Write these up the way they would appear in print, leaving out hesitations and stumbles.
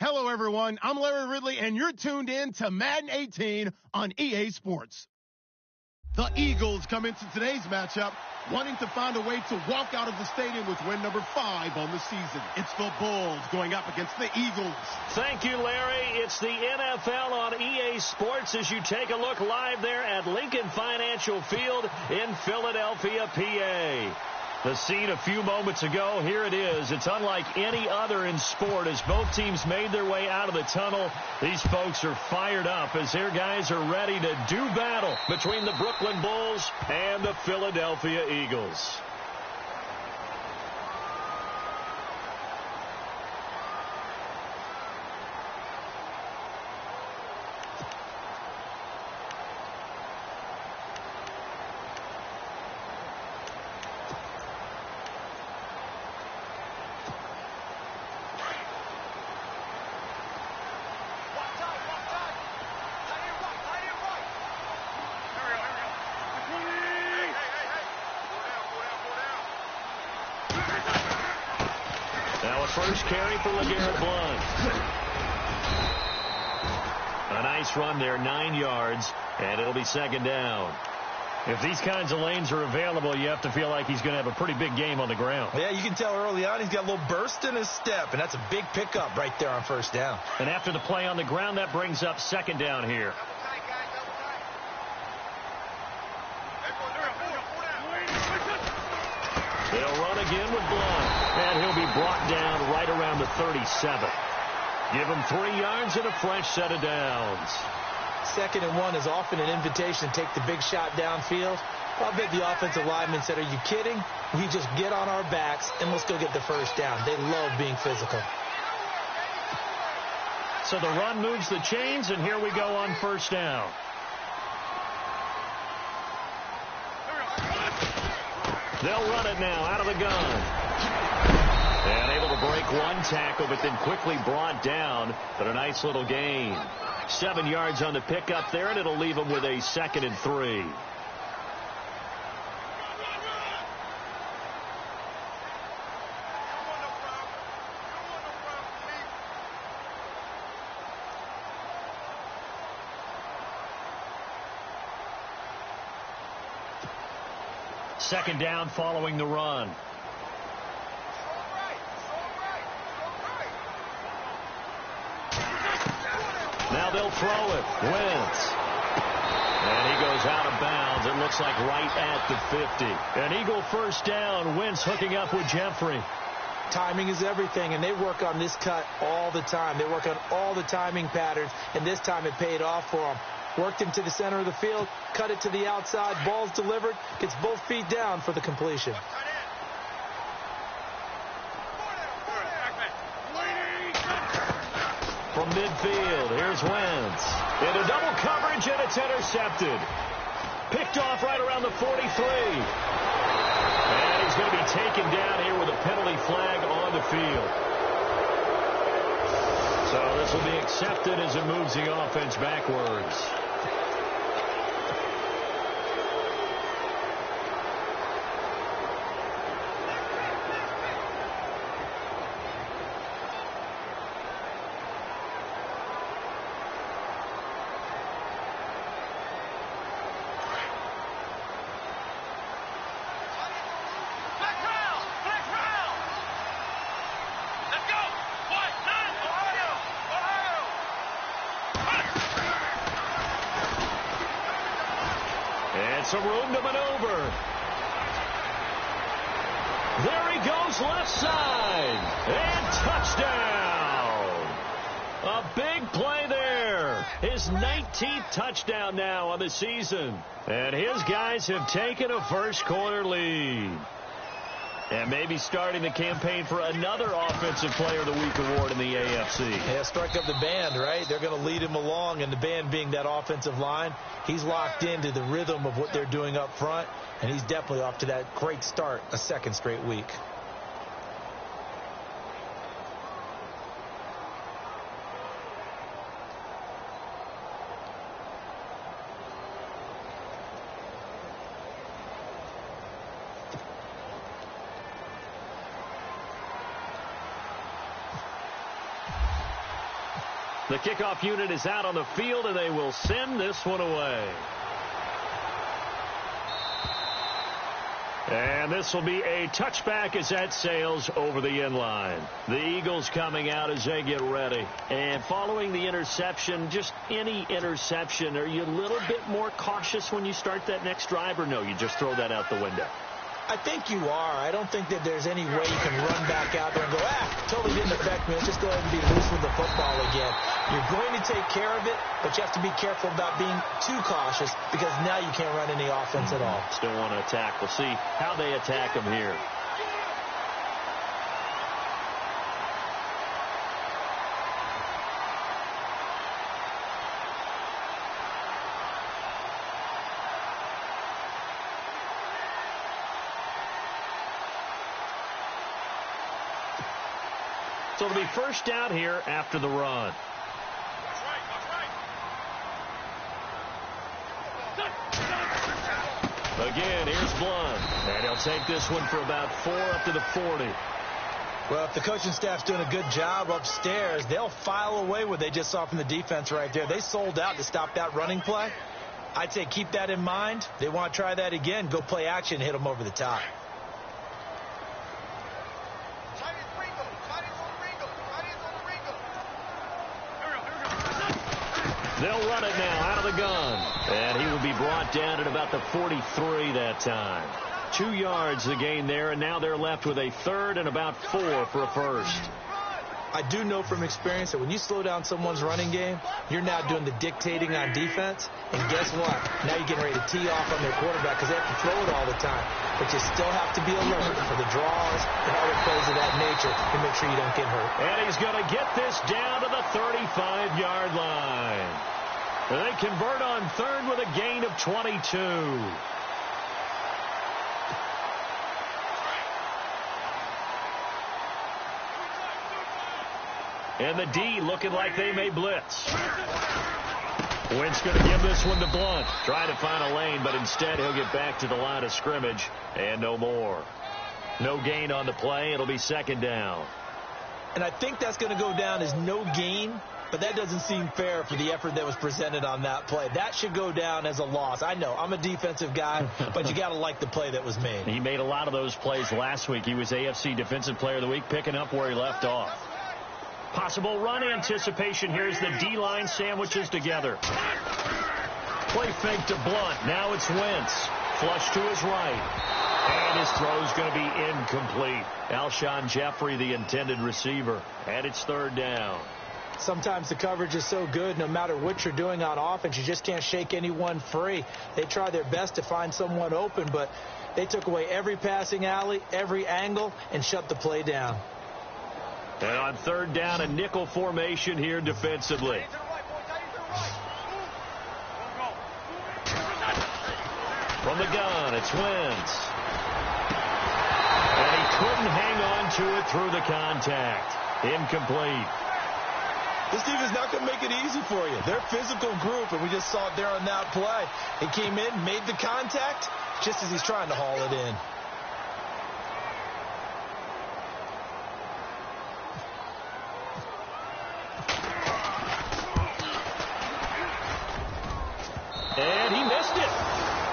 Hello, everyone. I'm Larry Ridley, and you're tuned in to Madden 18 on EA Sports. The Eagles come into today's matchup wanting to find a way to walk out of the stadium with win number 5 on the season. It's the Bulls going up against the Eagles. Thank you, Larry. It's the NFL on EA Sports as you take a look live there at Lincoln Financial Field in Philadelphia, PA. The scene a few moments ago, here it is. It's unlike any other in sport as both teams made their way out of the tunnel. These folks are fired up as their guys are ready to do battle between the Brooklyn Bulls and the Philadelphia Eagles. First carry for LeGarrette Blount. A nice run there, 9 yards, and it'll be second down. If these kinds of lanes are available, you have to feel like he's going to have a pretty big game on the ground. Yeah, you can tell early on he's got a little burst in his step, and that's a big pickup right there on first down. And after the play on the ground, that brings up second down here. They'll run again with Blount, and he'll be brought down right around the 37. Give him 3 yards and a fresh set of downs. 2nd and 1 is often an invitation to take the big shot downfield. I'll bet the offensive lineman said, are you kidding? We just get on our backs, and let's go get the first down. They love being physical. So the run moves the chains, and here we go on first down. They'll run it now out of the gun. And able to break one tackle, but then quickly brought down. But a nice little gain. 7 yards on the pickup there, and it'll leave them with a 2nd and 3. Second down following the run. Now they'll throw it. Wentz. And he goes out of bounds. It looks like right at the 50. An Eagle first down. Wentz hooking up with Jeffrey. Timing is everything, and they work on this cut all the time. They work on all the timing patterns, and this time it paid off for them. Worked him to the center of the field, cut it to the outside, ball's delivered, gets both feet down for the completion. From midfield, here's Wentz. Into double coverage, and it's intercepted. Picked off right around the 43. And he's going to be taken down here with a penalty flag on the field. So this will be accepted as it moves the offense backwards. Some room to maneuver. There he goes left side. And touchdown. A big play there. His 19th touchdown now on the season. And his guys have taken a first quarter lead. And maybe starting the campaign for another Offensive Player of the Week award in the AFC. Yeah, strike up the band, right? They're going to lead him along, and the band being that offensive line, he's locked into the rhythm of what they're doing up front, and he's definitely off to that great start, a 2nd straight week. The kickoff unit is out on the field, and they will send this one away. And this will be a touchback as that sails over the end line. The Eagles coming out as they get ready. And following the interception, just any interception, are you a little bit more cautious when you start that next drive, or no, you just throw that out the window? I think you are. I don't think that there's any way you can run back out there and go, totally didn't affect me. Let's just go ahead and be loose with the football again. You're going to take care of it, but you have to be careful about being too cautious because now you can't run any offense at all. Still want to attack. We'll see how they attack them here. So it'll be first down here after the run. Again, here's Blunt. And he'll take this one for about 4 up to the 40. Well, if the coaching staff's doing a good job upstairs, they'll file away what they just saw from the defense right there. They sold out to stop that running play. I'd say keep that in mind. They want to try that again. Go play action, hit them over the top. They'll run it now out of the gun. And he will be brought down at about the 43 that time. 2 yards the gain there, and now they're left with a third and about 4 for a first. I do know from experience that when you slow down someone's running game, you're now doing the dictating on defense. And guess what? Now you're getting ready to tee off on their quarterback because they have to throw it all the time. But you still have to be alert for the draws and other plays of that nature to make sure you don't get hurt. And he's going to get this down to the 35-yard line. They convert on third with a gain of 22. And the D looking like they may blitz. Wentz going to give this one to Blunt. Trying to find a lane, but instead he'll get back to the line of scrimmage. And no more. No gain on the play. It'll be second down. And I think that's going to go down as no gain, but that doesn't seem fair for the effort that was presented on that play. That should go down as a loss. I know, I'm a defensive guy, but you got to like the play that was made. He made a lot of those plays last week. He was AFC Defensive Player of the Week, picking up where he left off. Possible run anticipation. Here's the D-line sandwiches together. Play fake to Blunt. Now it's Wentz. Flush to his right. And his throw's going to be incomplete. Alshon Jeffrey, the intended receiver. And it's third down. Sometimes the coverage is so good, no matter what you're doing on offense, you just can't shake anyone free. They try their best to find someone open, but they took away every passing alley, every angle, and shut the play down. And on third down, a nickel formation here defensively. From the gun, it's Wentz. And he couldn't hang on to it through the contact. Incomplete. This team is not going to make it easy for you. They're a physical group, and we just saw it there on that play. He came in, made the contact, just as he's trying to haul it in. And he missed it.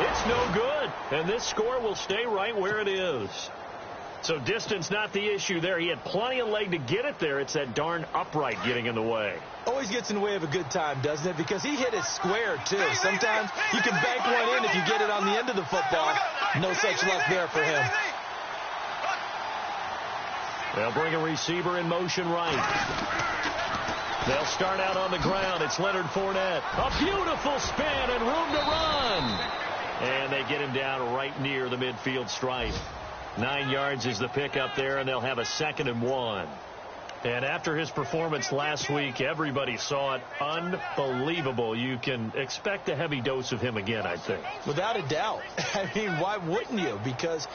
It's no good. And this score will stay right where it is. So distance not the issue there. He had plenty of leg to get it there. It's that darn upright getting in the way. Always gets in the way of a good time, doesn't it? Because he hit it square, too. Sometimes you can bank one in if you get it on the end of the football. No such luck there for him. They'll bring a receiver in motion right. They'll start out on the ground. It's Leonard Fournette. A beautiful spin and room to run. And they get him down right near the midfield stripe. 9 yards is the pickup there, and they'll have a 2nd and 1. And after his performance last week, everybody saw it. Unbelievable. You can expect a heavy dose of him again, I think. Without a doubt. I mean, why wouldn't you? Because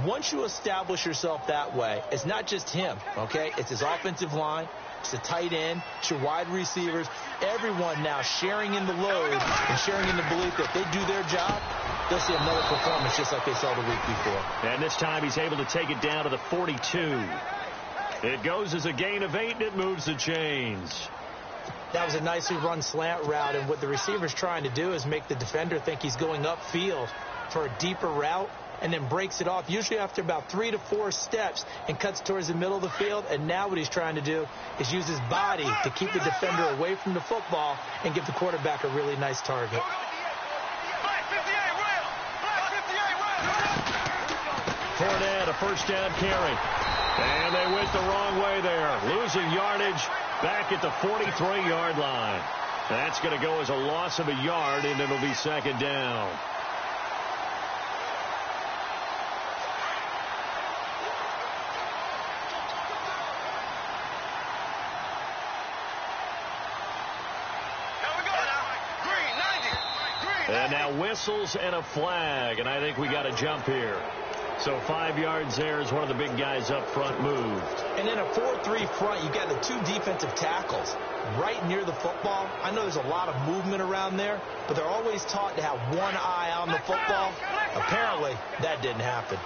once you establish yourself that way, it's not just him, okay? It's his offensive line. It's the tight end. It's your wide receivers. Everyone now sharing in the load and sharing in the belief that they do their job. They'll see another performance just like they saw the week before. And this time he's able to take it down to the 42. It goes as a gain of 8, and it moves the chains. That was a nicely run slant route, and what the receiver's trying to do is make the defender think he's going upfield for a deeper route, and then breaks it off, usually after about 3 to 4 steps, and cuts towards the middle of the field. And now what he's trying to do is use his body to keep the defender away from the football and give the quarterback a really nice target. Fournette, a first down carry. And they went the wrong way there, losing yardage back at the 43-yard line. That's going to go as a loss of a yard, and it'll be second down. And now whistles and a flag, and I think we got a jump here. So 5 yards there as one of the big guys up front moved. And in a 4-3 front, you got the 2 defensive tackles right near the football. I know there's a lot of movement around there, but they're always taught to have one eye on the football. Apparently, that didn't happen.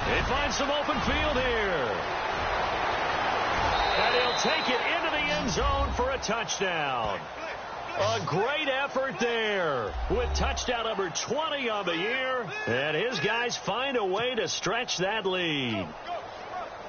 They find some open field here. And he'll take it into the end zone for a touchdown. A great effort there with touchdown number 20 on the year. And his guys find a way to stretch that lead.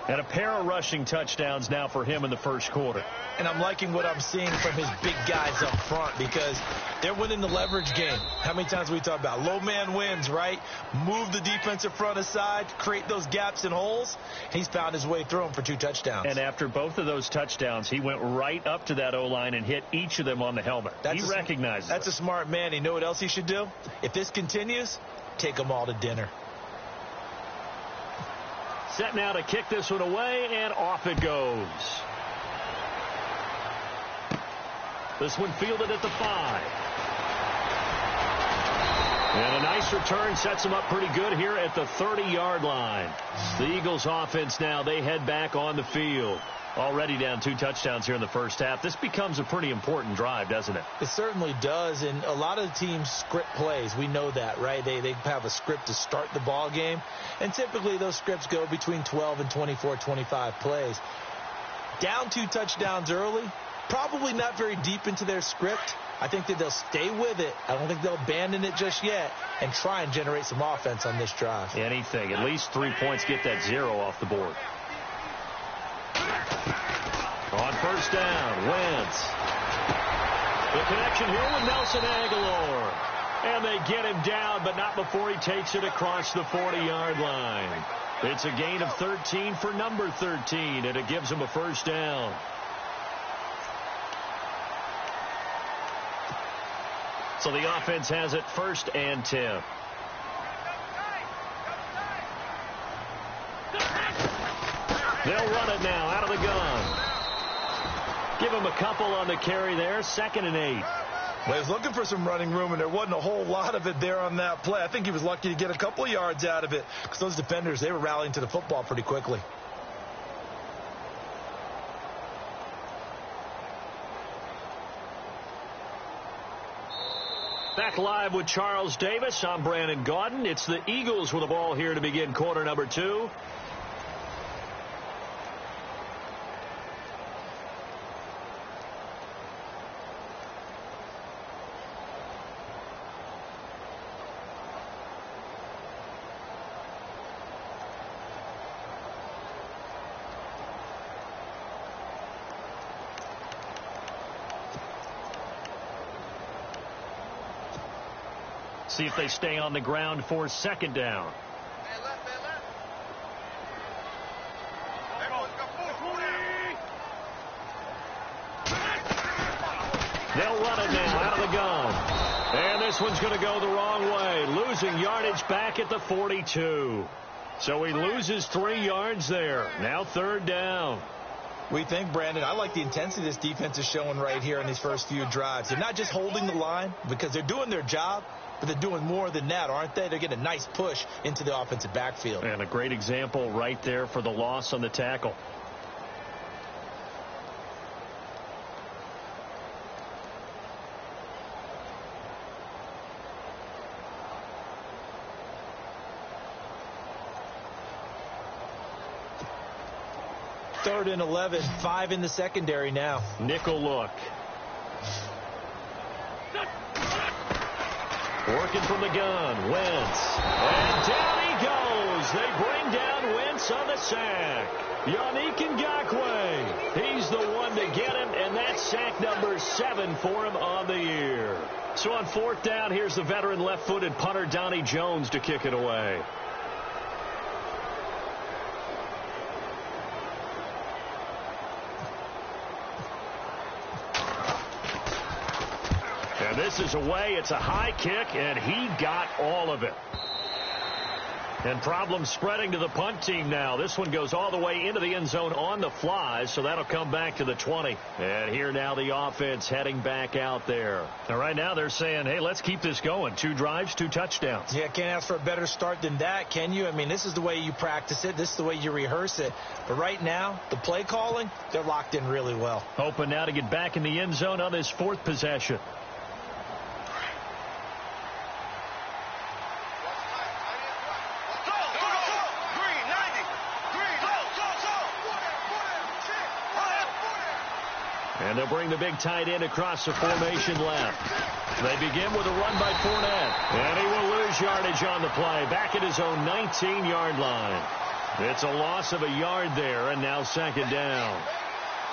And a pair of rushing touchdowns now for him in the first quarter. And I'm liking what I'm seeing from his big guys up front because they're winning the leverage game. How many times we talk about low man wins, right? Move the defensive front aside, create those gaps and holes. He's found his way through them for 2 touchdowns. And after both of those touchdowns, he went right up to that O-line and hit each of them on the helmet. He recognizes That's it. a smart man. You know what else he should do? If this continues, take them all to dinner. Set now to kick this one away, and off it goes. This one fielded at the 5. And a nice return sets him up pretty good here at the 30-yard line. The Eagles offense now, they head back on the field. Already down 2 touchdowns here in the first half. This becomes a pretty important drive, doesn't it? It certainly does, and a lot of teams script plays. We know that, right? They have a script to start the ball game, and typically those scripts go between 12 and 24, 25 plays. Down 2 touchdowns early, probably not very deep into their script. I think that they'll stay with it. I don't think they'll abandon it just yet and try and generate some offense on this drive. Anything. At least 3 points, get that 0 off the board. On first down, Wentz. The connection here with Nelson Agholor. And they get him down, but not before he takes it across the 40-yard line. It's a gain of 13 for number 13, and it gives him a first down. So the offense has it 1st and 10. They'll run it now out of the gun. Give him a couple on the carry there. 2nd and 8. Well, he was looking for some running room, and there wasn't a whole lot of it there on that play. I think he was lucky to get a couple of yards out of it because those defenders, they were rallying to the football pretty quickly. Back live with Charles Davis. I'm Brandon Gaudin. It's the Eagles with the ball here to begin quarter number 2. See if they stay on the ground for 2nd down. They'll run it now out of the gun. And this one's going to go the wrong way. Losing yardage back at the 42. So he loses 3 yards there. Now 3rd down. We think, Brandon, I like the intensity this defense is showing right here in these first few drives. They're not just holding the line because they're doing their job, but they're doing more than that, aren't they? They're getting a nice push into the offensive backfield. And a great example right there for the loss on the tackle. 3rd and 11, 5 in the secondary now. Nickel look. Working from the gun, Wentz. And down he goes. They bring down Wentz on the sack. Yannick Ngakoue. He's the one to get him, and that's sack number 7 for him on the year. So on 4th down, here's the veteran left-footed punter Donnie Jones to kick it away. And this is away. It's a high kick, and he got all of it. And problems spreading to the punt team now. This one goes all the way into the end zone on the fly, so that'll come back to the 20. And here now the offense heading back out there. And right now they're saying, hey, let's keep this going. 2 drives, 2 touchdowns. Yeah, can't ask for a better start than that, can you? I mean, this is the way you practice it. This is the way you rehearse it. But right now, the play calling, they're locked in really well. Hoping now to get back in the end zone on this 4th possession. And they'll bring the big tight end across the formation left. They begin with a run by Fournette. And he will lose yardage on the play. Back at his own 19-yard line. It's a loss of a yard there, and now 2nd down.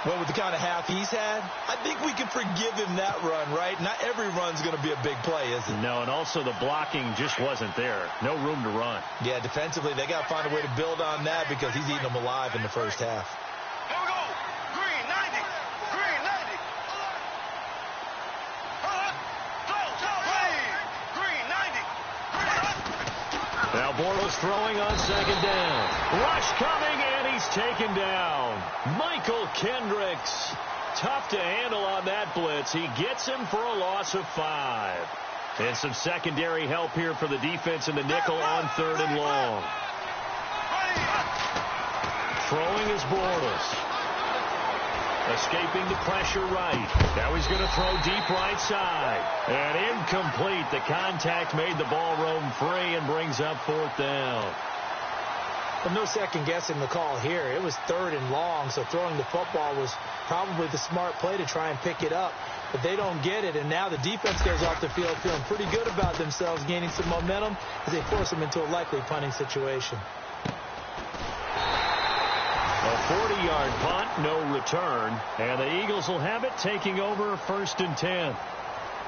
Well, with the kind of half he's had, I think we can forgive him that run, right? Not every run's going to be a big play, is it? No, and also the blocking just wasn't there. No room to run. Yeah, defensively, they got to find a way to build on that because he's eating them alive in the first half. Here we go. Green 90. Green 90. Green 90. Now Bortles throwing on 2nd down. Rush coming, and he's taken down. Michael Kendricks. Tough to handle on that blitz. He gets him for a loss of 5. And some secondary help here for the defense in the nickel on 3rd and long. Throwing is Bortles. Escaping the pressure right. Now he's going to throw deep right side. And incomplete. The contact made the ball roam free and brings up 4th down. Well, no second guessing the call here. It was 3rd and long, so throwing the football was probably the smart play to try and pick it up. But they don't get it, and now the defense goes off the field feeling pretty good about themselves, gaining some momentum as they force them into a likely punting situation. A 40-yard punt, no return, and the Eagles will have it taking over 1st and 10.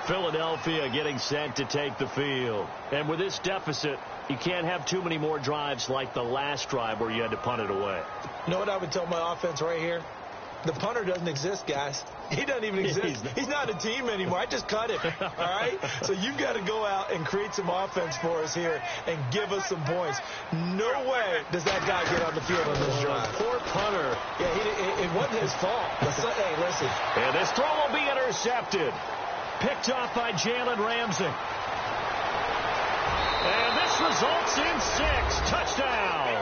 Philadelphia getting set to take the field. And with this deficit, you can't have too many more drives like the last drive where you had to punt it away. You know what I would tell my offense right here? The punter doesn't exist, guys. He doesn't even exist. He's not a team anymore. I just cut him, all right? So you've got to go out and create some offense for us here and give us some points. No way does that guy get on the field on this drive. Poor punter. Yeah, it wasn't his fault. Hey, listen. And this throw will be intercepted. Picked off by Jalen Ramsey. And this results in 6. Touchdown.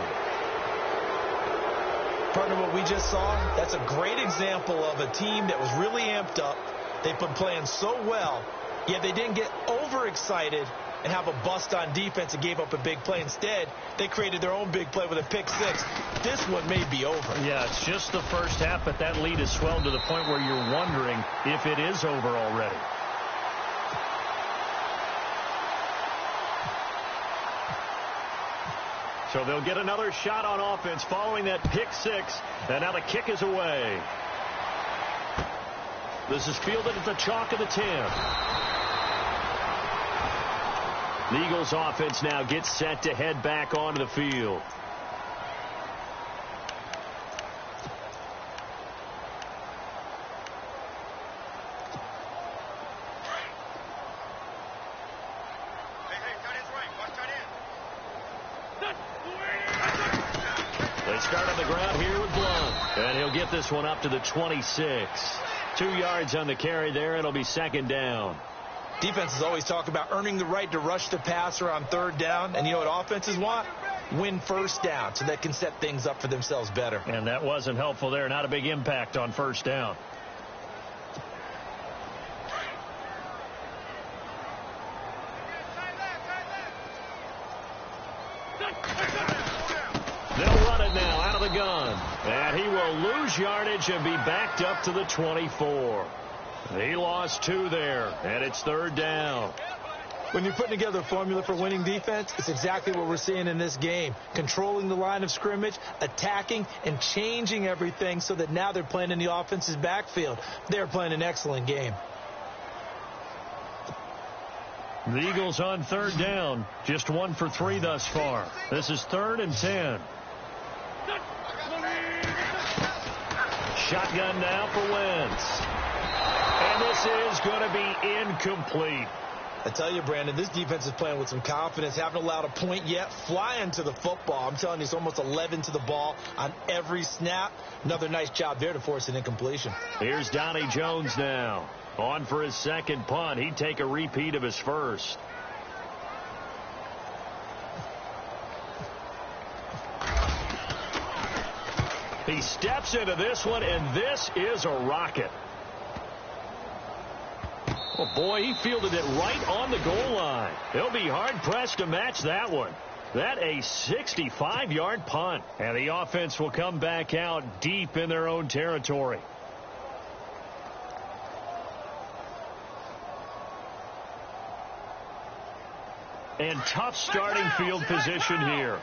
Partner, what we just saw, that's a great example of a team that was really amped up. They've been playing so well, yet they didn't get overexcited and have a bust on defense and gave up a big play. Instead, they created their own big play with a pick 6. This one may be over. Yeah, it's just the first half, but that lead has swelled to the point where you're wondering if it is over already. So they'll get another shot on offense following that pick 6. And now the kick is away. This is fielded at the chalk of the 10. The Eagles offense now gets set to head back onto the field. They start on the ground here with Blount. And he'll get this one up to the 26. 2 yards on the carry there. It'll be 2nd down. Defenses always talk about earning the right to rush the passer on 3rd down. And you know what offenses want? Win 1st down so they can set things up for themselves better. And that wasn't helpful there. Not a big impact on 1st down. They'll run it now out of the gun. And he will lose yardage and be backed up to the 24. He lost 2 there, and it's 3rd down. When you're putting together a formula for winning defense, it's exactly what we're seeing in this game. Controlling the line of scrimmage, attacking, and changing everything so that now they're playing in the offense's backfield. They're playing an excellent game. The Eagles on 3rd down. Just 1 for 3 thus far. This is 3rd and 10. Shotgun now for Wentz. And this is going to be incomplete. I tell you, Brandon, this defense is playing with some confidence. Haven't allowed a point yet. Flying to the football. I'm telling you, it's almost 11 to the ball on every snap. Another nice job there to force an incompletion. Here's Donnie Jones now. On for his 2nd punt. He'd take a repeat of his 1st. He steps into this one, and this is a rocket. Oh, boy, he fielded it right on the goal line. He'll be hard-pressed to match that one. That a 65-yard punt. And the offense will come back out deep in their own territory. And tough starting field position here.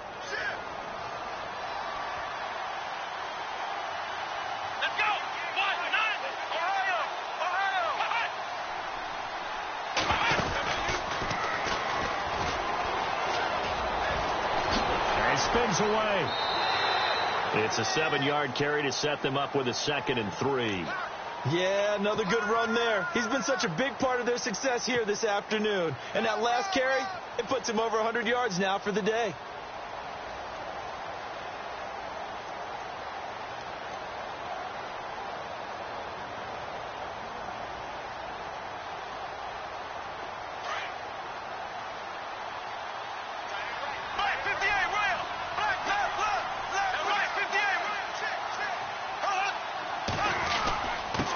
Spins away. It's a 7-yard carry to set them up with a 2nd and 3. Yeah, another good run there. He's been such a big part of their success here this afternoon. And that last carry, it puts him over 100 yards now for the day.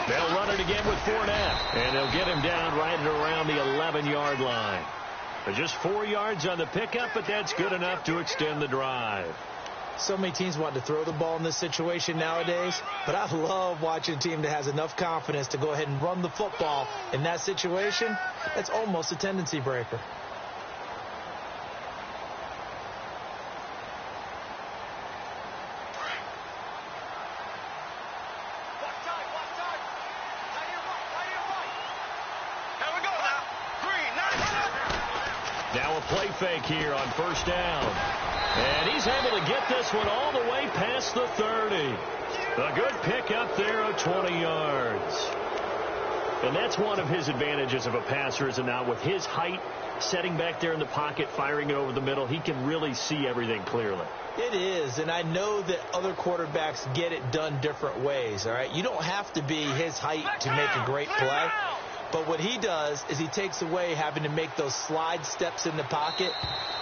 They'll run it again with Fournette, and they'll get him down right at around the 11-yard line. Just 4 yards on the pickup, but that's good enough to extend the drive. So many teams want to throw the ball in this situation nowadays, but I love watching a team that has enough confidence to go ahead and run the football in that situation. That's almost a tendency breaker. Now a play fake here on 1st down. And he's able to get this one all the way past the 30. A good pickup there of 20 yards. And that's one of his advantages of a passer, is now with his height, setting back there in the pocket, firing it over the middle, he can really see everything clearly. It is, and I know that other quarterbacks get it done different ways, all right? You don't have to be his height to make a great play. But what he does is he takes away having to make those slide steps in the pocket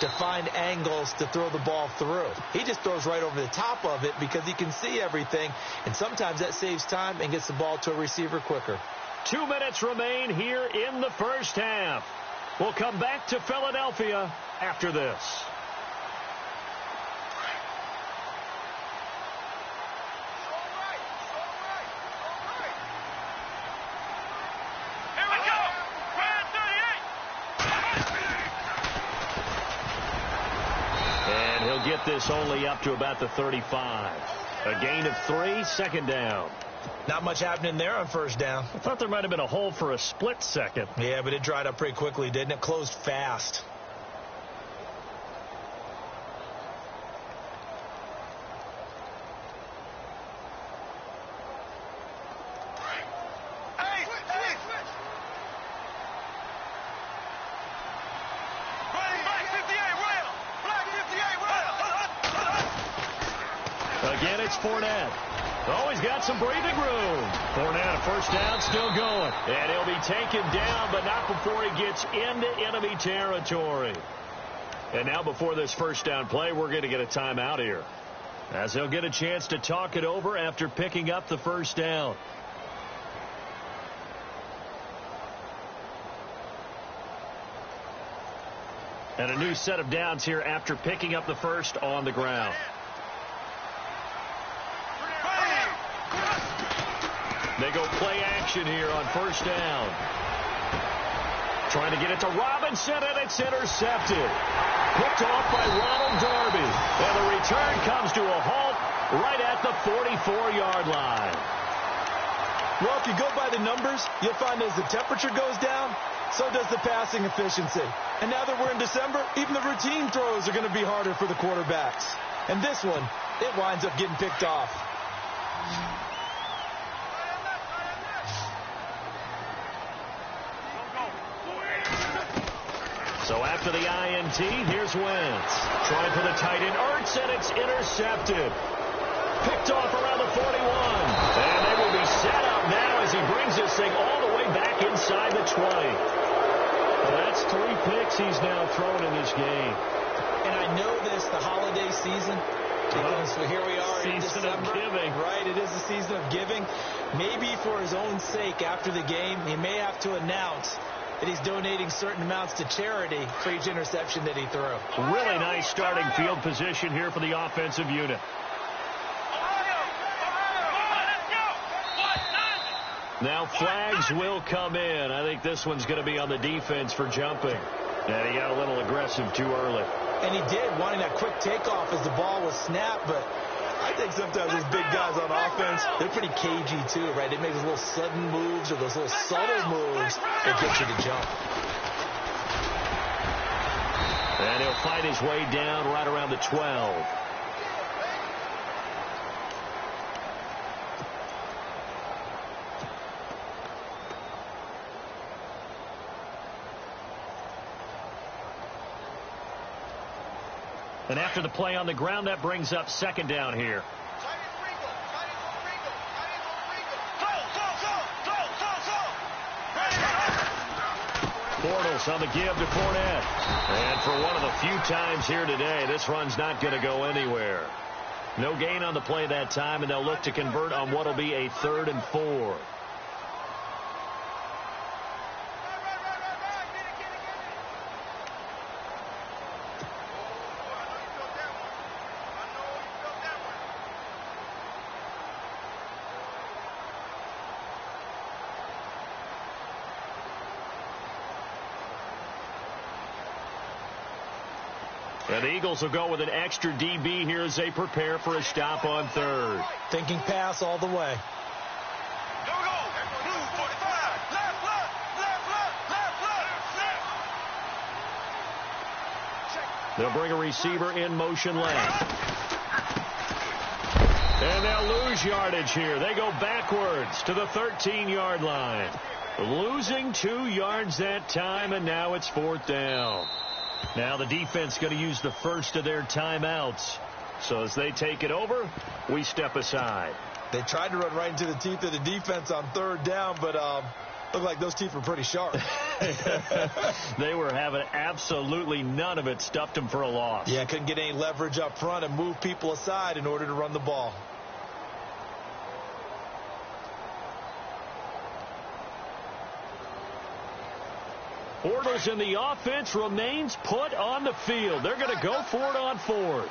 to find angles to throw the ball through. He just throws right over the top of it because he can see everything, and sometimes that saves time and gets the ball to a receiver quicker. 2 minutes remain here in the 1st half. We'll come back to Philadelphia after this. Get this only up to about the 35. A gain of 3, 2nd down. Not much happening there on 1st down. I thought there might have been a hole for a split second. Yeah, but it dried up pretty quickly, didn't it? Closed fast. Again, it's Fournette. Oh, he's got some breathing room. Fournette, a 1st down, still going. And he'll be taken down, but not before he gets into enemy territory. And now before this 1st down play, we're going to get a timeout here, as they'll get a chance to talk it over after picking up the 1st down. And a new set of downs here after picking up the 1st on the ground. action here on first down. Trying to get it to Robinson, and it's intercepted. Picked off by Ronald Darby. And the return comes to a halt right at the 44-yard line. Well, if you go by the numbers, you'll find as the temperature goes down, so does the passing efficiency. And now that we're in December, even the routine throws are going to be harder for the quarterbacks. And this one, it winds up getting picked off. So after the INT, here's Wentz. Trying for the tight end, Ertz, and it's intercepted. Picked off around the 41. And they will be set up now as he brings this thing all the way back inside the 20. Well, that's 3 picks he's now thrown in this game. And I know this, the holiday season. So here we are in Season December. of giving. Right, it is the season of giving. Maybe for his own sake after the game, he may have to announce that he's donating certain amounts to charity for each interception that he threw. Really nice starting field position here for the offensive unit. Now flags will come in. I think this one's going to be on the defense for jumping. And he got a little aggressive too early. And he did, wanting that quick takeoff as the ball was snapped, but I think sometimes those big guys on offense, they're pretty cagey too, right? They make those little sudden moves or those little subtle moves that get you to jump. And he'll fight his way down right around the 12. And after the play on the ground, that brings up second down here. Bortles on the give to Fournette. And for one of the few times here today, this run's not going to go anywhere. No gain on the play that time, and they'll look to convert on what will be a 3rd and 4. And the Eagles will go with an extra DB here as they prepare for a stop on 3rd. Thinking pass all the way. Go, go. Blue 45. Left, left, left, left. They'll bring a receiver in motion left. And they'll lose yardage here. They go backwards to the 13-yard line. Losing 2 yards that time, and now it's 4th down. Now the defense going to use the first of their timeouts. So as they take it over, we step aside. They tried to run right into the teeth of the defense on 3rd down, but looked like those teeth were pretty sharp. They were having absolutely none of it. Stuffed them for a loss. Yeah, couldn't get any leverage up front and move people aside in order to run the ball. Bortles in the offense remains put on the field. They're going to go for it on 4th.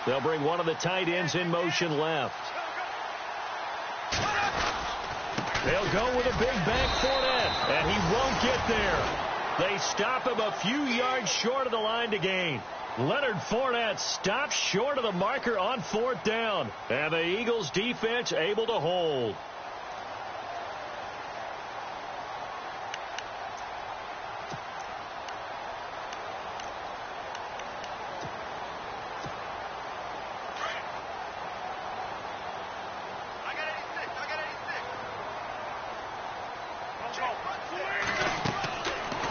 They'll bring one of the tight ends in motion left. They'll go with a big bank Fournette, and he won't get there. They stop him a few yards short of the line to gain. Leonard Fournette stops short of the marker on 4th down. And the Eagles defense able to hold.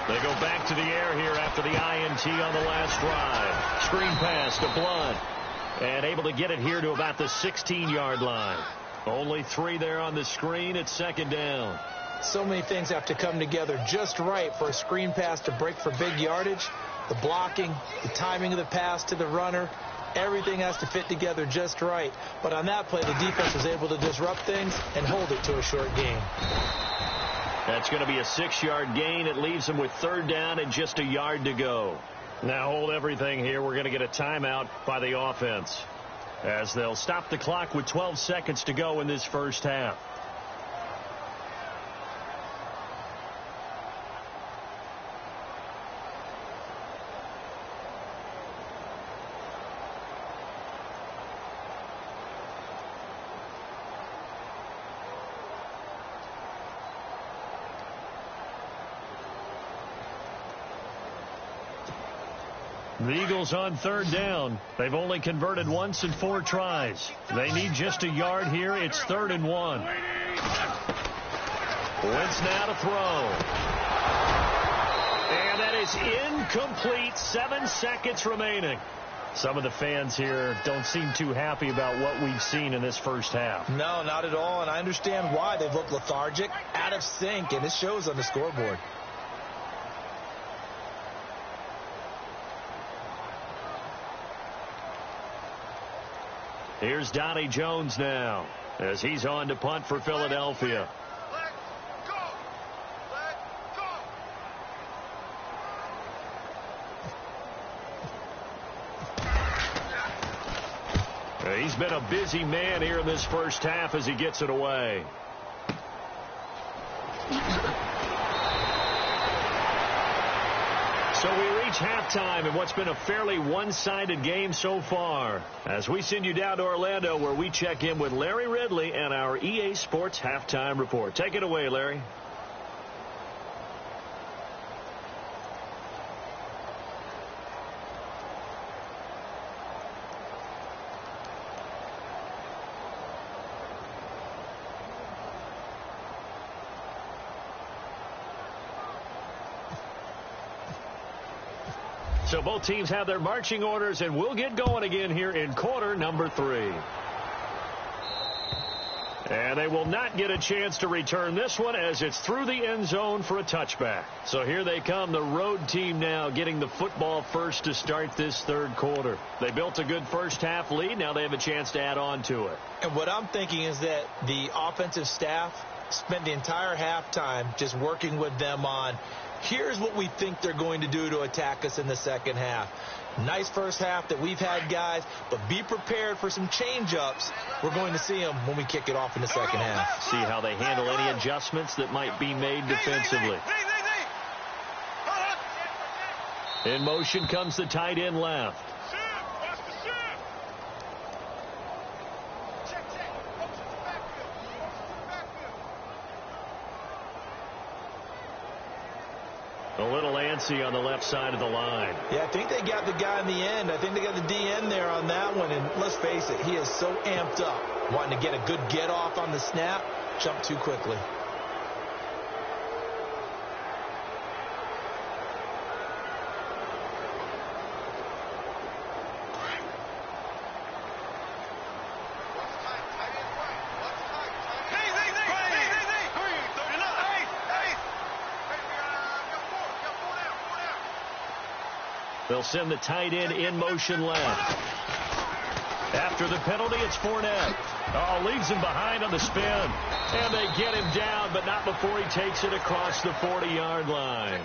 They go back to the air here after the INT on the last drive. Screen pass to Blood. And able to get it here to about the 16-yard line. Only 3 there on the screen at 2nd down. So many things have to come together just right for a screen pass to break for big yardage. The blocking, the timing of the pass to the runner, everything has to fit together just right. But on that play, the defense was able to disrupt things and hold it to a short gain. That's going to be a 6-yard gain. It leaves them with 3rd down and just a yard to go. Now hold everything here. We're going to get a timeout by the offense, as they'll stop the clock with 12 seconds to go in this first half. The Eagles on 3rd down. They've only converted once in 4 tries. They need just a yard here. It's 3rd and 1. Wentz now to throw. And that is incomplete. 7 seconds remaining. Some of the fans here don't seem too happy about what we've seen in this first half. No, not at all, and I understand why. They've looked lethargic, out of sync, and it shows on the scoreboard. Here's Donnie Jones now, as he's on to punt for Philadelphia. He's been a busy man here in this first half as he gets it away. So we reach halftime in what's been a fairly one-sided game so far, as we send you down to Orlando, where we check in with Larry Ridley and our EA Sports Halftime Report. Take it away, Larry. So both teams have their marching orders, and we'll get going again here in quarter number 3. And they will not get a chance to return this one, as it's through the end zone for a touchback. So here they come, the road team now getting the football first to start this 3rd quarter. They built a good first half lead. Now they have a chance to add on to it. And what I'm thinking is that the offensive staff spent the entire halftime just working with them on, here's what we think they're going to do to attack us in the second half. Nice first half that we've had, guys, but be prepared for some change-ups. We're going to see them when we kick it off in the second half. See how they handle any adjustments that might be made defensively. In motion comes the tight end left. A little antsy on the left side of the line. Yeah, I think they got the guy in the end. I think they got the DN there on that one. And let's face it, he is so amped up, wanting to get a good get off on the snap, jump too quickly. They'll send the tight end in motion left. After the penalty, it's Fournette. Oh, leaves him behind on the spin. And they get him down, but not before he takes it across the 40-yard line.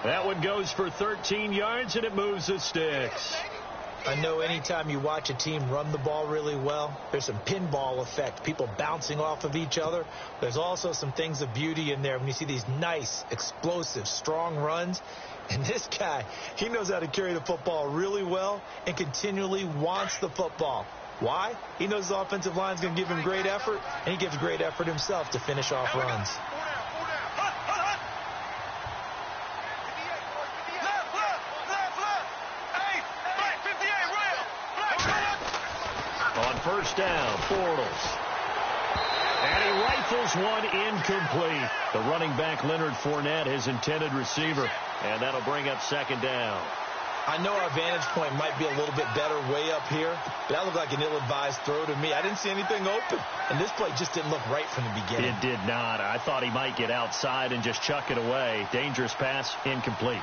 That one goes for 13 yards, and it moves the sticks. I know anytime you watch a team run the ball really well, there's some pinball effect, people bouncing off of each other. There's also some things of beauty in there when you see these nice, explosive, strong runs. And this guy, he knows how to carry the football really well and continually wants the football. Why? He knows the offensive line is going to give him great effort, and he gives great effort himself to finish off runs. On first down, Bortles. And he rifles one incomplete. The running back, Leonard Fournette, his intended receiver. And that'll bring up second down. I know our vantage point might be a little bit better way up here, but that looked like an ill-advised throw to me. I didn't see anything open, and this play just didn't look right from the beginning. It did not. I thought he might get outside and just chuck it away. Dangerous pass, incomplete.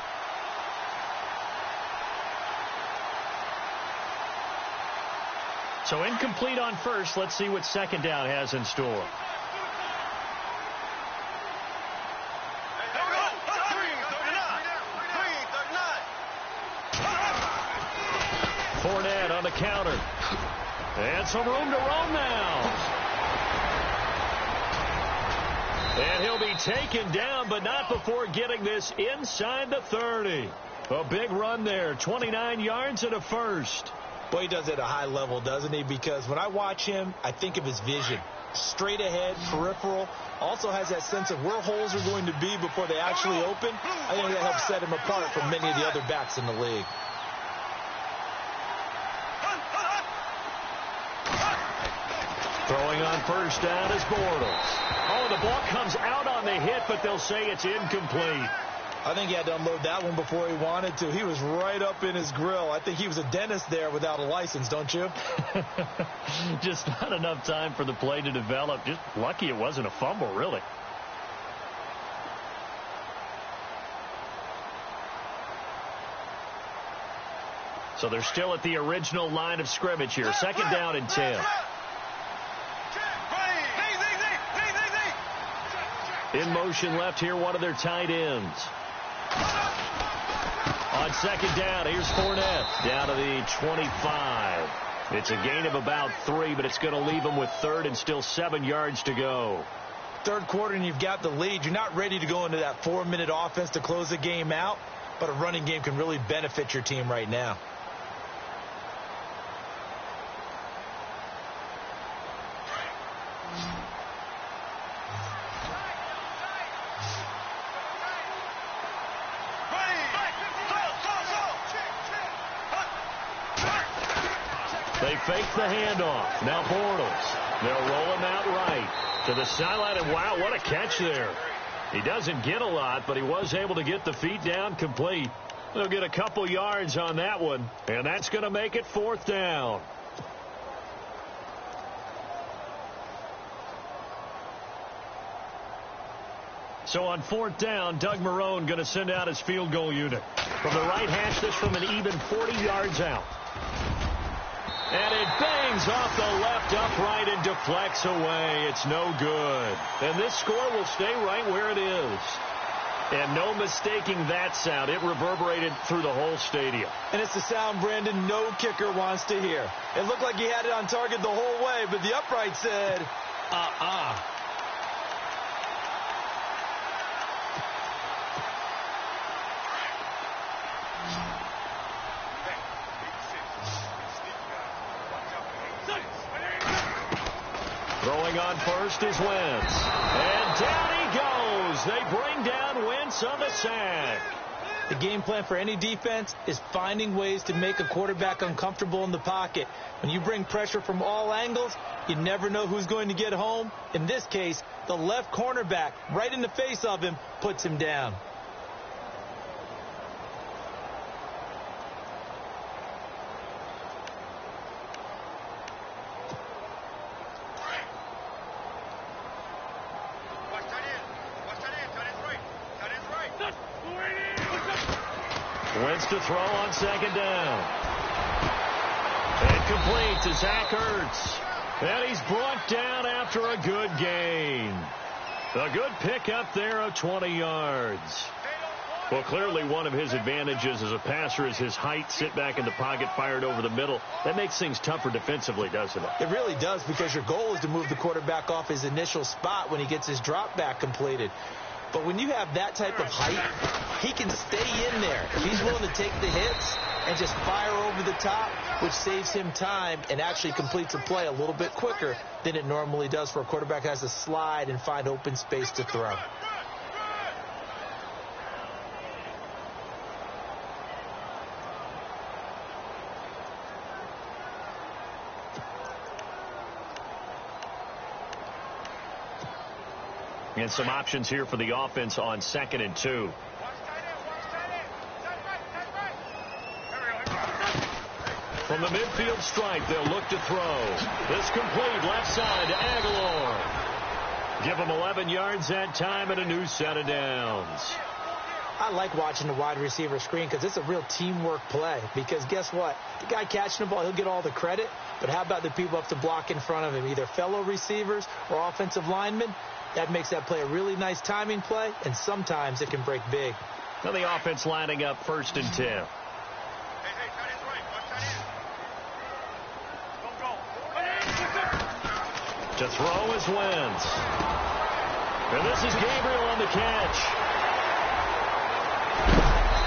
So incomplete on first. Let's see what second down has in store. Fournette on the counter. And some room to roam now. And he'll be taken down, but not before getting this inside the 30. A big run there, 29 yards and a first. Well, he does it at a high level, doesn't he? Because when I watch him, I think of his vision. Straight ahead, peripheral. Also has that sense of where holes are going to be before they actually open. I think that helps set him apart from many of the other backs in the league. Throwing on first down is Bortles. Oh, the ball comes out on the hit, but they'll say it's incomplete. I think he had to unload that one before he wanted to. He was right up in his grill. I think he was a dentist there without a license, don't you? Just not enough time for the play to develop. Just lucky it wasn't a fumble, really. So they're still at the original line of scrimmage here. Second down and 10. In motion left here, one of their tight ends. On second down, here's Fournette down to the 25. It's a gain of about 3, but it's going to leave them with third and still 7 yards to go. Third quarter and you've got the lead. You're not ready to go into that 4-minute offense to close the game out, but a running game can really benefit your team right now. They fake the handoff. Now Bortles. They'll roll him out right to the sideline. And wow, what a catch there. He doesn't get a lot, but he was able to get the feet down complete. They'll get a couple yards on that one, and that's going to make it fourth down. So on fourth down, Doug Marrone going to send out his field goal unit. From the right hash, this from an even 40 yards out. And it bangs off the left upright and deflects away. It's no good. And this score will stay right where it is. And no mistaking that sound. It reverberated through the whole stadium. And it's the sound, Brandon, no kicker wants to hear. It looked like he had it on target the whole way, but the upright said, Throwing on first is Wentz. And down he goes. They bring down Wentz on the sack. The game plan for any defense is finding ways to make a quarterback uncomfortable in the pocket. When you bring pressure from all angles, you never know who's going to get home. In this case, the left cornerback, right in the face of him, puts him down. Wentz to throw on second down. Incomplete to Zach Ertz. And he's brought down after a good gain. A good pickup there of 20 yards. Well, clearly one of his advantages as a passer is his height. Sit back in the pocket, fired over the middle. That makes things tougher defensively, doesn't it? It really does, because your goal is to move the quarterback off his initial spot when he gets his drop back completed. But when you have that type of height, he can stay in there. He's willing to take the hits and just fire over the top, which saves him time and actually completes a play a little bit quicker than it normally does for a quarterback who has to slide and find open space to throw. And some options here for the offense on 2nd and 2. From the midfield stripe, they'll look to throw. This complete left side to Aguilar. Give him 11 yards that time and a new set of downs. I like watching the wide receiver screen because it's a real teamwork play. Because guess what? The guy catching the ball, he'll get all the credit. But how about the people up to block in front of him, either fellow receivers or offensive linemen? That makes that play a really nice timing play, and sometimes it can break big. Now the offense lining up 1st and 10. To throw is Wentz. And this is Gabriel on the catch.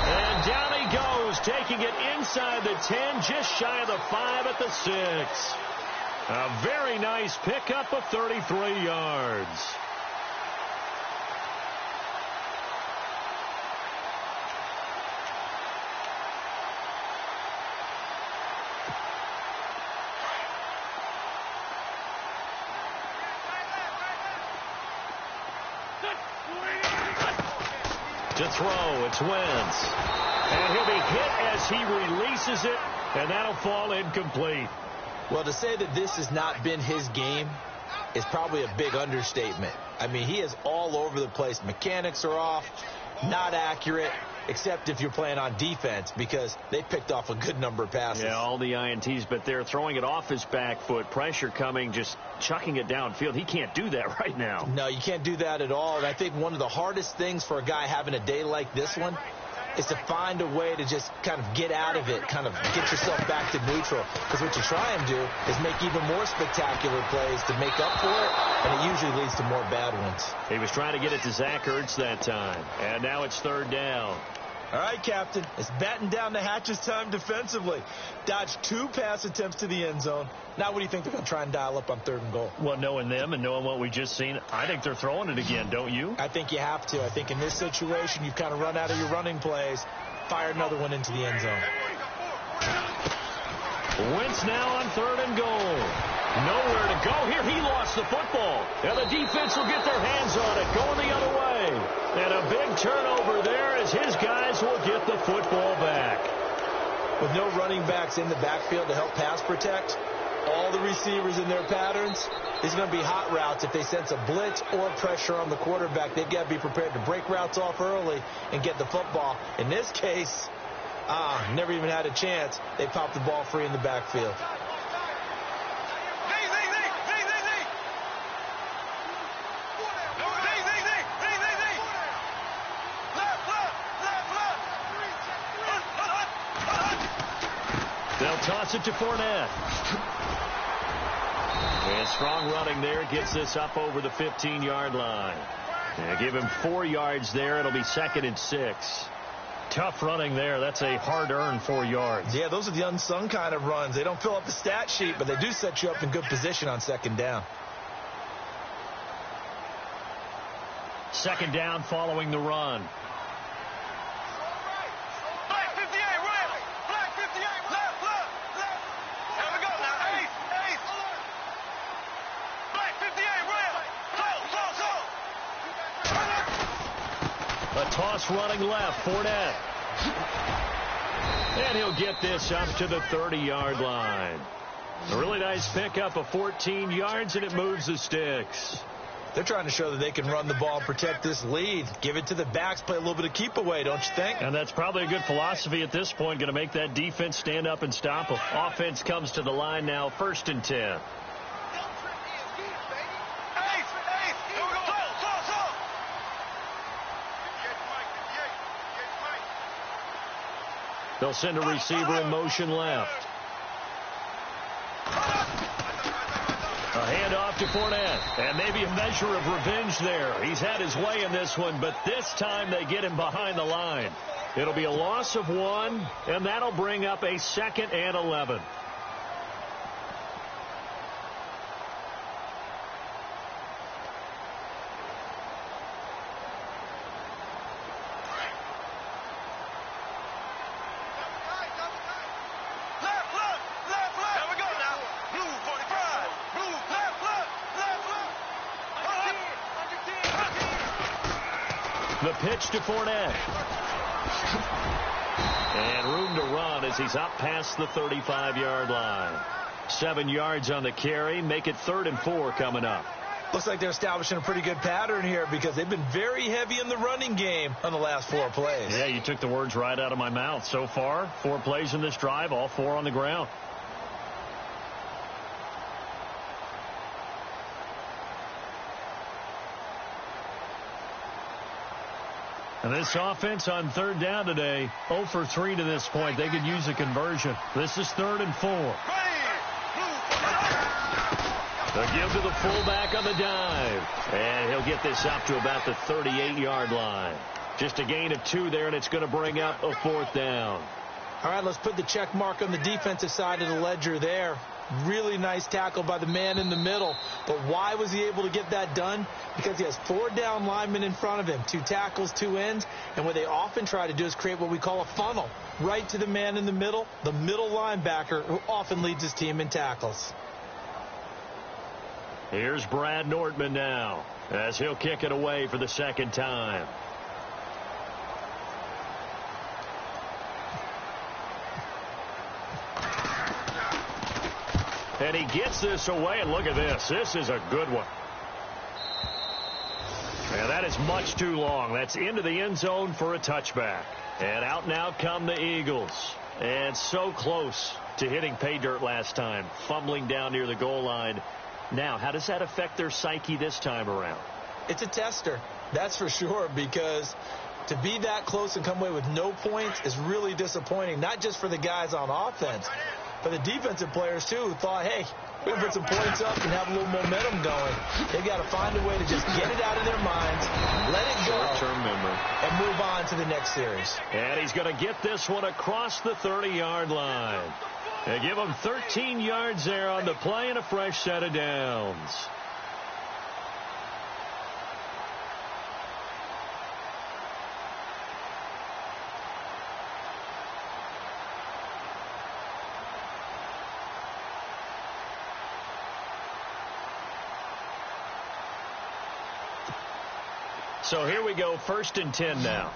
And down he goes, taking it inside the 10, just shy of the 5 at the 6. A very nice pickup of 33 yards. To throw, it's Wentz. And he'll be hit as he releases it, and that'll fall incomplete. Well, to say that this has not been his game is probably a big understatement. I mean, he is all over the place. Mechanics are off, not accurate, except if you're playing on defense, because they picked off a good number of passes. Yeah, all the INTs, but they're throwing it off his back foot. Pressure coming, just chucking it downfield. He can't do that right now. No, you can't do that at all. And I think one of the hardest things for a guy having a day like this one is to find a way to just kind of get out of it, kind of get yourself back to neutral. Because what you try and do is make even more spectacular plays to make up for it, and it usually leads to more bad ones. He was trying to get it to Zach Ertz that time, and now it's 3rd down. All right, Captain, it's batten down the hatches time defensively. Dodged 2 pass attempts to the end zone. Now what do you think they're going to try and dial up on 3rd and goal? Well, knowing them and knowing what we just seen, I think they're throwing it again, don't you? I think you have to. I think in this situation, you've kind of run out of your running plays. Fire another one into the end zone. Wentz now on 3rd and goal. Nowhere to go here. He lost the football. And the defense will get their hands on it, going the other way. And a big turnover there as his guys will get the football back. With no running backs in the backfield to help pass protect, all the receivers in their patterns, these are going to be hot routes. If they sense a blitz or pressure on the quarterback, they've got to be prepared to break routes off early and get the football. In this case, never even had a chance. They popped the ball free in the backfield. They'll toss it to Fournette. And strong running there gets this up over the 15-yard line. Give him 4 yards there. It'll be 2nd and 6. Tough running there. That's a hard-earned 4 yards. Yeah, those are the unsung kind of runs. They don't fill up the stat sheet, but they do set you up in good position on 2nd down. 2nd down following the run. Toss running left, Fournette. And he'll get this up to the 30-yard line. A really nice pickup of 14 yards, and it moves the sticks. They're trying to show that they can run the ball and protect this lead. Give it to the backs, play a little bit of keep away, don't you think? And that's probably a good philosophy at this point, going to make that defense stand up and stop them. Offense comes to the line now, 1st and 10. They'll send a receiver in motion left. A handoff to Fournette. And maybe a measure of revenge there. He's had his way in this one, but this time they get him behind the line. It'll be a loss of 1, and that'll bring up a 2nd and 11. The pitch to Fournette. And room to run as he's up past the 35-yard line. 7 yards on the carry. Make it 3rd and 4 coming up. Looks like they're establishing a pretty good pattern here because they've been very heavy in the running game on the last 4 plays. Yeah, you took the words right out of my mouth. So far, 4 plays in this drive, all 4 on the ground. And this offense on 3rd down today, 0 for 3 to this point. They could use a conversion. This is 3rd and 4. The give to the fullback on the dive. And he'll get this up to about the 38-yard line. Just a gain of 2 there, and it's going to bring up a 4th down. All right, let's put the check mark on the defensive side of the ledger there. Really nice tackle by the man in the middle. But why was he able to get that done? Because he has 4 down linemen in front of him, 2 tackles, 2 ends. And what they often try to do is create what we call a funnel right to the man in the middle linebacker, who often leads his team in tackles. Here's Brad Nortman now as he'll kick it away for the 2nd time. And he gets this away, and look at this. This is a good one. And that is much too long. That's into the end zone for a touchback. And out now come the Eagles. And so close to hitting pay dirt last time, fumbling down near the goal line. Now, how does that affect their psyche this time around? It's a tester, that's for sure, because to be that close and come away with no points is really disappointing, not just for the guys on offense, but the defensive players, too, who thought, hey, we're going to put some points up and have a little momentum going. They've got to find a way to just get it out of their minds, let it go, short-term memory, and move on to the next series. And he's going to get this one across the 30-yard line. They give him 13 yards there on the play and a fresh set of downs. So here we go, 1st and 10 now.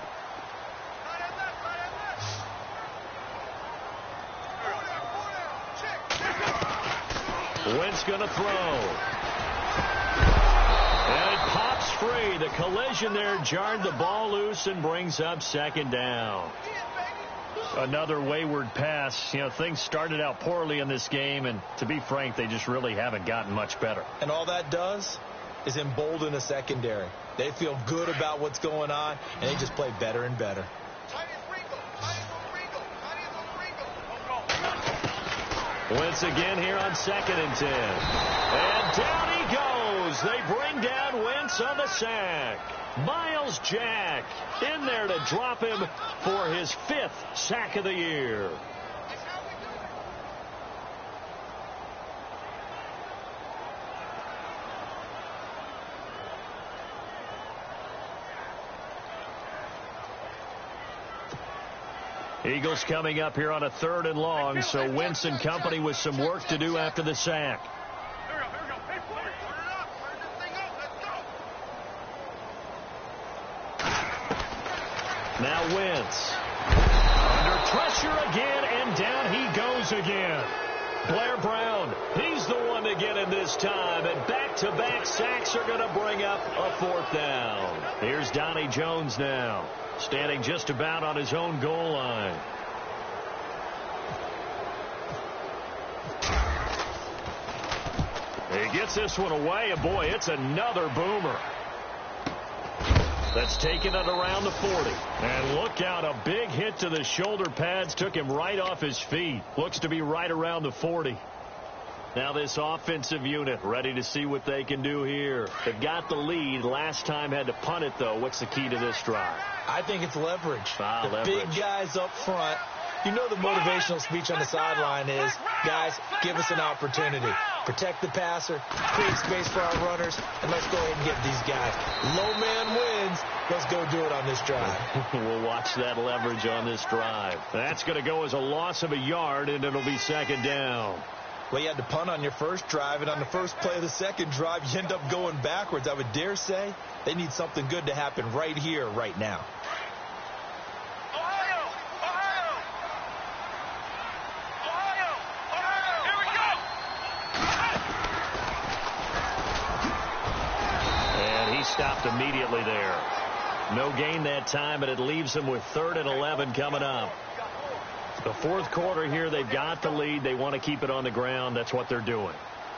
Wentz going to throw. And it pops free. The collision there jarred the ball loose and brings up 2nd down. Another wayward pass. You know, things started out poorly in this game, and to be frank, they just really haven't gotten much better. And all that does is embolden the secondary. They feel good about what's going on, and they just play better and better. Wentz again here on 2nd and 10. And down he goes. They bring down Wentz on the sack. Myles Jack in there to drop him for his 5th sack of the year. Eagles coming up here on a 3rd and long, so Wentz and company with some work to do after the sack. Now Wentz under pressure again, and down he goes again. Blair Brown, he's the one to get him this time, and back-to-back sacks are going to bring up a 4th down. Here's Donnie Jones now, standing just about on his own goal line. He gets this one away, and boy, it's another boomer. That's taken it around the 40. And look out, a big hit to the shoulder pads took him right off his feet. Looks to be right around the 40. Now this offensive unit ready to see what they can do here. They've got the lead. Last time had to punt it, though. What's the key to this drive? I think it's leverage. The leverage. Big guys up front. You know the motivational speech on the sideline is, guys, give us an opportunity. Protect the passer, create space for our runners, and let's go ahead and get these guys. Low man wins. Let's go do it on this drive. We'll watch that leverage on this drive. That's going to go as a loss of a yard, and it'll be 2nd down. Well, you had to punt on your first drive, and on the first play of the second drive, you end up going backwards. I would dare say they need something good to happen right here, right now. Stopped immediately there. No gain that time, but it leaves them with 3rd and 11 coming up. The 4th quarter here, they've got the lead. They want to keep it on the ground. That's what they're doing.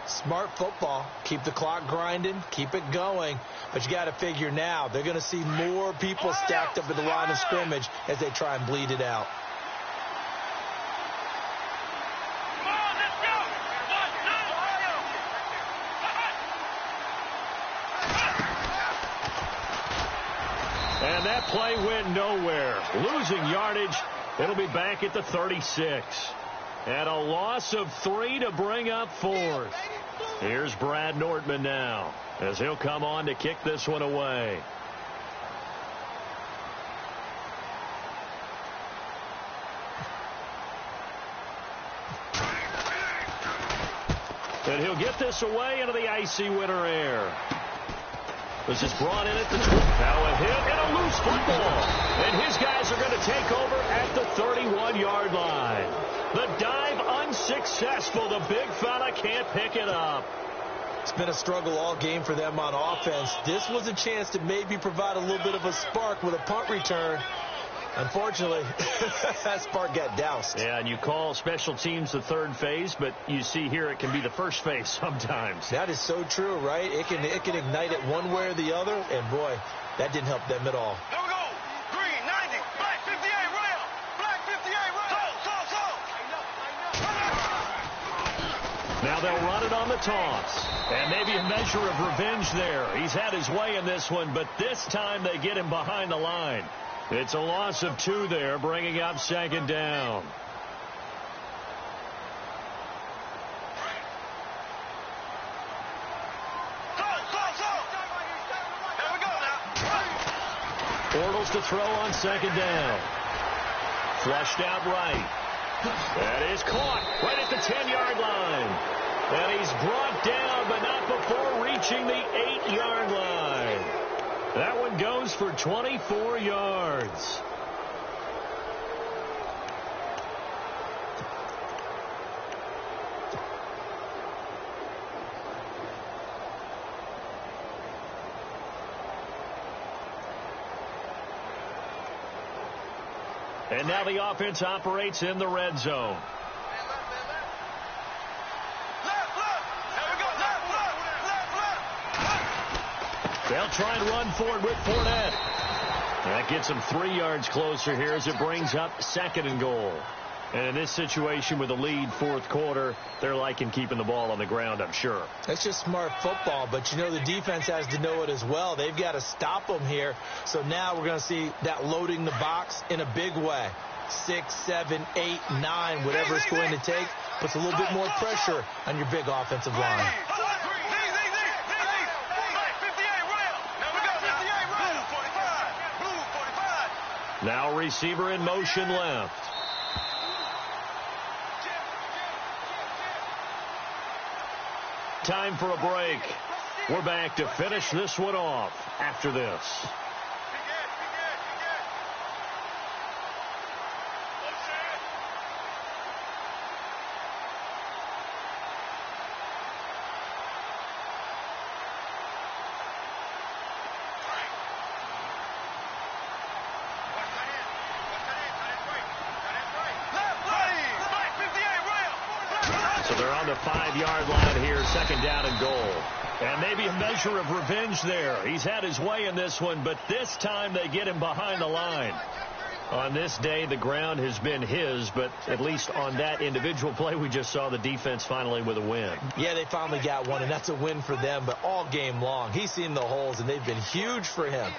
Smart football. Keep the clock grinding. Keep it going. But you got to figure now, they're going to see more people stacked up at the line of scrimmage as they try and bleed it out. that play went nowhere. Losing yardage. It'll be back at the 36. And a loss of 3 to bring up 4th. Here's Brad Nordman now as he'll come on to kick this one away. And he'll get this away into the icy winter air. This is brought in at the 12. Now a hit and a loose football. And his guys are going to take over at the 31-yard line. The dive unsuccessful. The big fella can't pick it up. It's been a struggle all game for them on offense. This was a chance to maybe provide a little bit of a spark with a punt return. Unfortunately, that spark got doused. Yeah, and you call special teams the third phase, but you see here it can be the first phase sometimes. That is so true, right? It can ignite it one way or the other, and boy, that didn't help them at all. Here we go. Green 90. Black 58 rail. Black 58 rail. Go. Now they'll run it on the toss. And maybe a measure of revenge there. He's had his way in this one, but this time they get him behind the line. It's a loss of 2 there, bringing up 2nd down. Here we go now. Bortles to throw on 2nd down. Flushed out right. That is caught right at the 10-yard line. And he's brought down, but not before reaching the 8-yard line. That one goes for 24 yards. And now the offense operates in the red zone. They'll try and run for it with Fournette. That gets them 3 yards closer here as it brings up 2nd and goal. And in this situation with a lead 4th quarter, they're liking keeping the ball on the ground, I'm sure. That's just smart football, but you know the defense has to know it as well. They've got to stop them here. So now we're going to see that loading the box in a big way. 6, 7, 8, 9, whatever it's going to take, puts a little bit more pressure on your big offensive line. Now receiver in motion left. Time for a break. We're back to finish this one off after this. The 5-yard line here, 2nd down and goal. And maybe a measure of revenge there. He's had his way in this one, but this time they get him behind the line. On this day, the ground has been his, but at least on that individual play, we just saw the defense finally with a win. Yeah, they finally got one, and that's a win for them, but all game long, he's seen the holes, and they've been huge for him.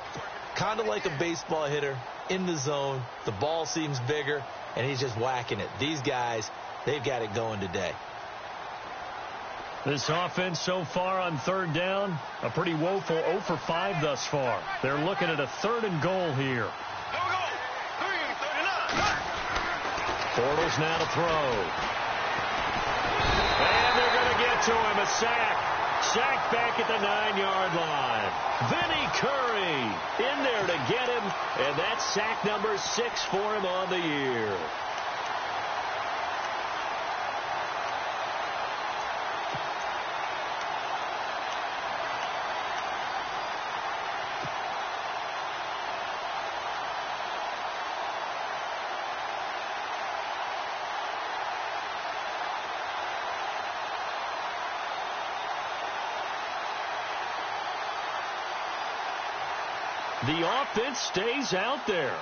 Kind of like a baseball hitter in the zone. The ball seems bigger, and he's just whacking it. These guys, they've got it going today. This offense so far on 3rd down, a pretty woeful 0 for 5 thus far. They're looking at a 3rd and goal here. Bortles now to throw. And they're going to get to him. A sack. Sack back at the 9-yard line. Vinny Curry in there to get him. And that's sack number 6 for him on the year. The offense stays out there.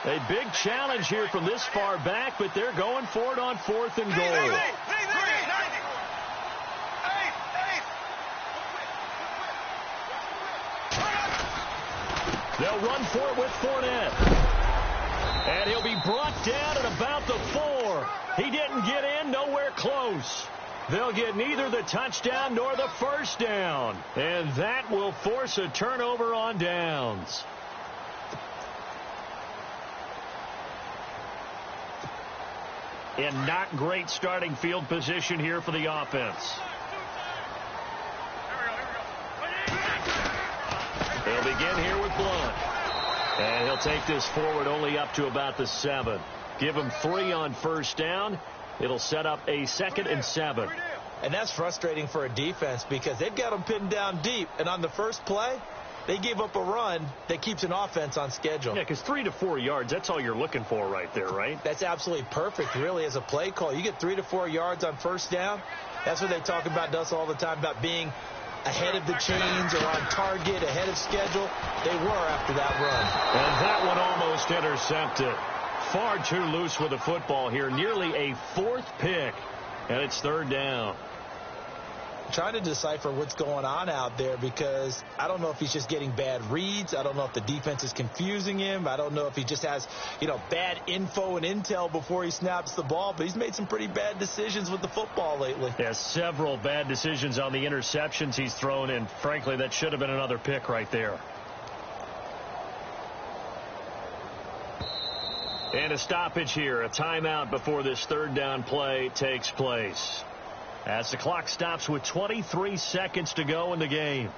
A big challenge here from this far back, but they're going for it on 4th and goal. They'll run for it with Fournette. And he'll be brought down at about the 4. He didn't get in, nowhere close. They'll get neither the touchdown nor the first down. And that will force a turnover on downs. In not great starting field position here for the offense. They'll begin here with Blunt. And he'll take this forward only up to about the 7. Give him 3 on first down. It'll set up a 2nd and 7. And that's frustrating for a defense because they've got them pinned down deep. And on the first play, they gave up a run that keeps an offense on schedule. Yeah, because 3 to 4 yards, that's all you're looking for right there, right? That's absolutely perfect, really, as a play call. You get 3 to 4 yards on first down. That's what they talk about us all the time, about being ahead of the chains or on target, ahead of schedule. They were after that run. And that one almost intercepted. Far too loose with the football here. Nearly a 4th pick. And it's 3rd down. Trying to decipher what's going on out there because I don't know if he's just getting bad reads. I don't know if the defense is confusing him. I don't know if he just has, bad info and intel before he snaps the ball. But he's made some pretty bad decisions with the football lately. Yeah, several bad decisions on the interceptions he's thrown. And frankly, that should have been another pick right there. And a stoppage here, a timeout before this 3rd down play takes place. As the clock stops with 23 seconds to go in the game.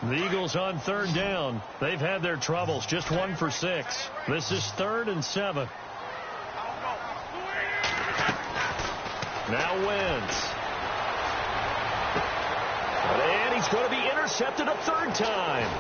The Eagles on 3rd down. They've had their troubles, just 1 for 6. This is 3rd and 7. Now Wentz. And he's going to be intercepted a 3rd time.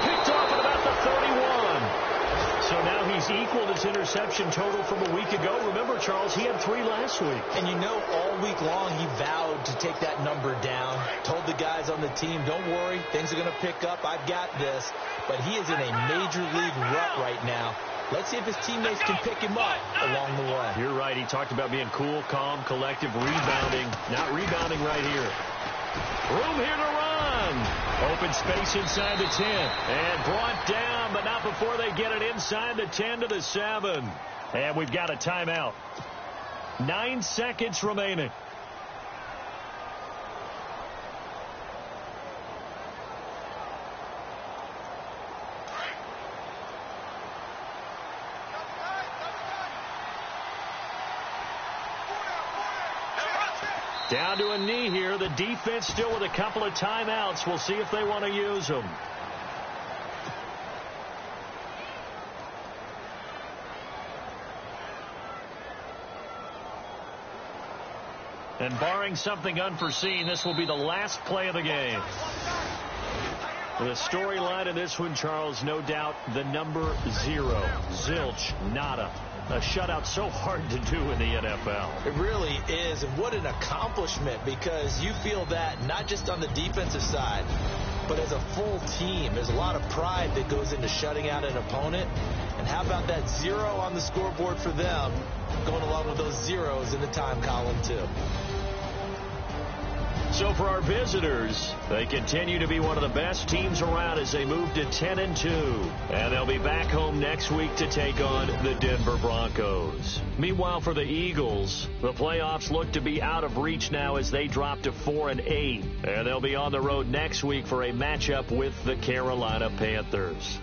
Picked off at about the 31. So now he's equaled his interception total from a week ago. Remember, Charles, he had 3 last week. And all week long he vowed to take that number down. Told the guys on the team, don't worry, things are going to pick up. I've got this. But he is in a major league rut right now. Let's see if his teammates can pick him up along the way. You're right. He talked about being cool, calm, collective, rebounding. Not rebounding right here. Room here to run. Open space inside the 10. And brought down, but not before they get it inside the 10 to the 7. And we've got a timeout. 9 seconds remaining. Down to a knee here. The defense still with a couple of timeouts. We'll see if they want to use them. And barring something unforeseen, this will be the last play of the game. The storyline of this one, Charles, no doubt the number 0. Zilch, nada. A shutout so hard to do in the NFL. It really is, and what an accomplishment, because you feel that not just on the defensive side, but as a full team. There's a lot of pride that goes into shutting out an opponent. And how about that 0 on the scoreboard for them, going along with those zeros in the time column, too. So for our visitors, they continue to be one of the best teams around as they move to 10-2. And they'll be back home next week to take on the Denver Broncos. Meanwhile, for the Eagles, the playoffs look to be out of reach now as they drop to 4-8. And they'll be on the road next week for a matchup with the Carolina Panthers.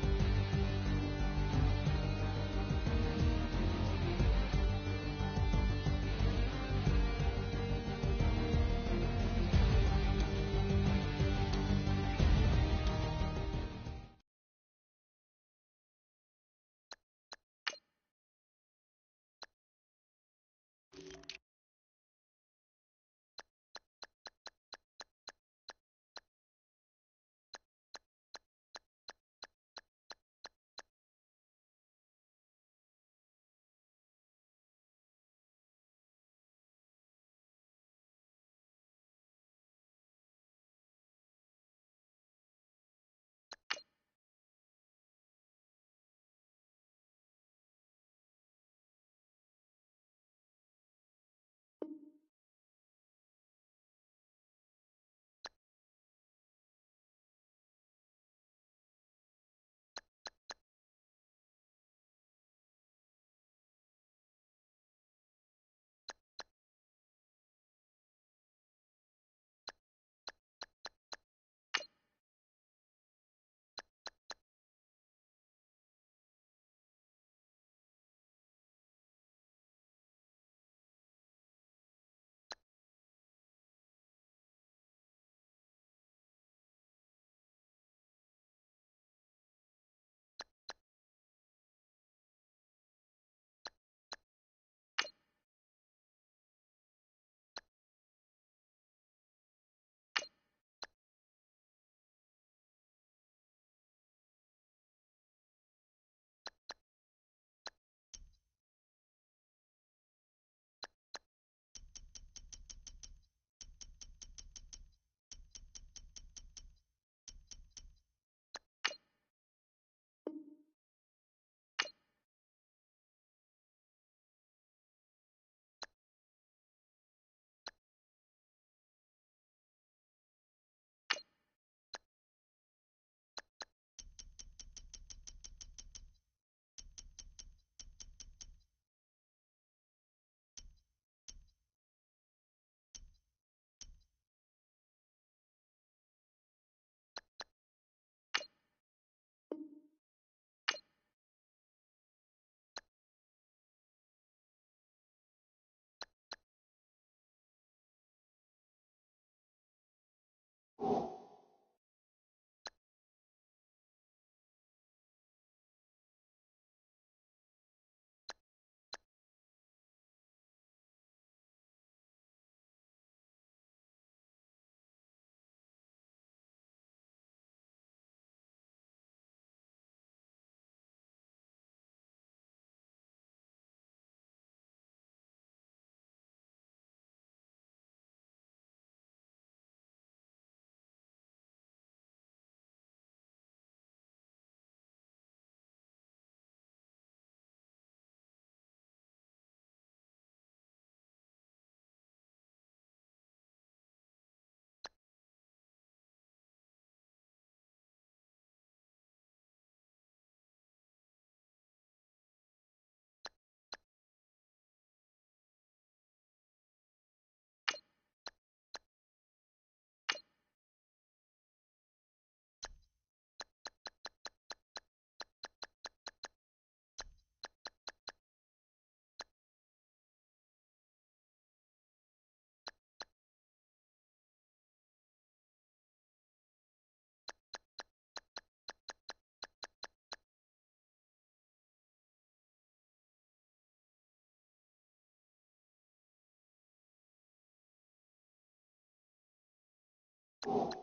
you